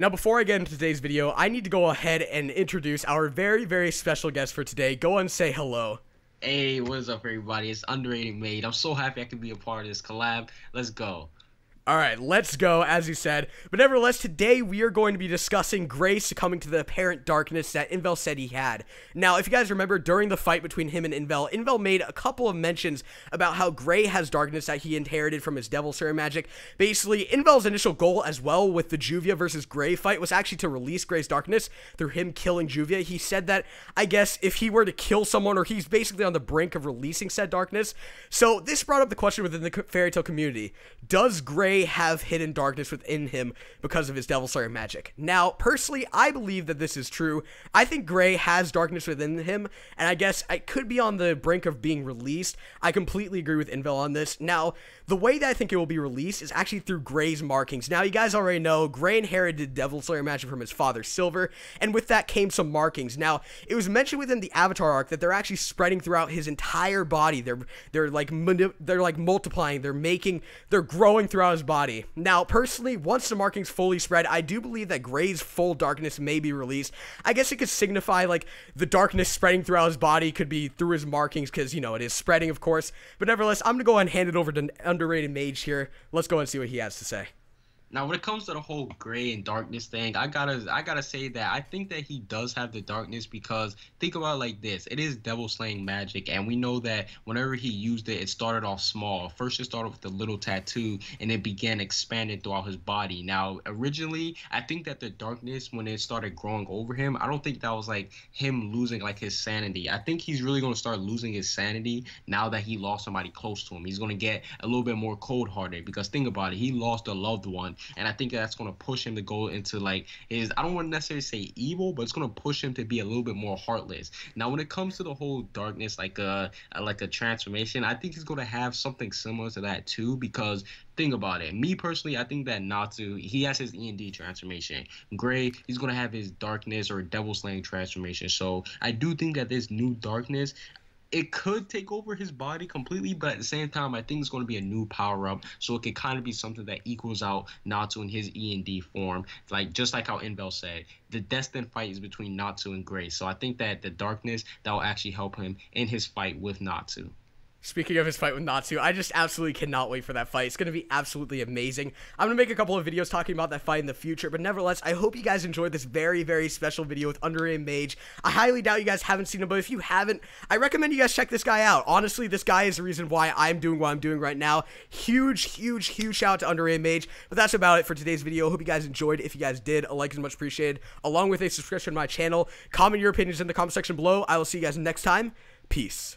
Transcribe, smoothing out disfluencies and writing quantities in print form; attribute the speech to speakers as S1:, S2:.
S1: Now, before I get into today's video, I need to go ahead and introduce our very, very special guest for today. Go and say hello.
S2: Hey, what's up, everybody? It's UnderratedMage. I'm so happy I could be a part of this collab. Let's go.
S1: Alright, let's go, as you said. But nevertheless, today we are going to be discussing Gray succumbing to the apparent darkness that Invel said he had. Now, if you guys remember, during the fight between him and Invel, Invel made a couple of mentions about how Gray has darkness that he inherited from his Devil Slayer magic. Basically, Invel's initial goal as well with the Juvia versus Gray fight was actually to release Gray's darkness through him killing Juvia. He said that, I guess, if he were to kill someone, or he's basically on the brink of releasing said darkness. So, this brought up the question within the fairy tale community. Does Gray have hidden darkness within him because of his Devil Slayer magic? Now, personally, I believe that this is true. I think Gray has darkness within him, and I guess it could be on the brink of being released. I completely agree with Invel on this. Now, the way that I think it will be released is actually through Gray's markings. Now, you guys already know, Gray inherited Devil Slayer magic from his father, Silver, and with that came some markings. Now, it was mentioned within the Avatar arc that they're actually spreading throughout his entire body. They're like multiplying, they're growing throughout his body. Now, personally, once the markings fully spread, I do believe that Gray's full darkness may be released. I guess it could signify, like, the darkness spreading throughout his body could be through his markings, because, you know, it is spreading, of course. But nevertheless, I'm gonna go ahead and hand it over to Underrated Mage here. Let's go and see what he has to say.
S2: Now, when it comes to the whole gray and darkness thing, I gotta say that I think that he does have the darkness, because think about it like this: it is devil slaying magic, and we know that whenever he used it, it started off small. First, it started with a little tattoo, and it began expanding throughout his body. Now, originally, I think that the darkness, when it started growing over him, I don't think that was like him losing like his sanity. I think he's really gonna start losing his sanity now that he lost somebody close to him. He's gonna get a little bit more cold-hearted, because think about it: he lost a loved one. And I think that's going to push him to go into, like, his, I don't want to necessarily say evil, but it's going to push him to be a little bit more heartless. Now, when it comes to the whole darkness, like a transformation, I think he's going to have something similar to that too, because think about it. Me personally, I think that Natsu, he has his E.N.D transformation. Gray, he's going to have his darkness or devil slaying transformation. So I do think that this new darkness, it could take over his body completely, but at the same time, I think it's going to be a new power-up, so it could kind of be something that equals out Natsu in his E.N.D form, like just like how Invel said. The destined fight is between Natsu and Gray, so I think that the darkness, that will actually help him in his fight with Natsu.
S1: Speaking of his fight with Natsu, I just absolutely cannot wait for that fight. It's going to be absolutely amazing. I'm going to make a couple of videos talking about that fight in the future, but nevertheless, I hope you guys enjoyed this very, very special video with Underrated. I highly doubt you guys haven't seen him, but if you haven't, I recommend you guys check this guy out. Honestly, this guy is the reason why I'm doing what I'm doing right now. Huge, huge, huge shout out to Underrated. But that's about it for today's video. Hope you guys enjoyed. If you guys did, a like is much appreciated, along with a subscription to my channel. Comment your opinions in the comment section below. I will see you guys next time. Peace.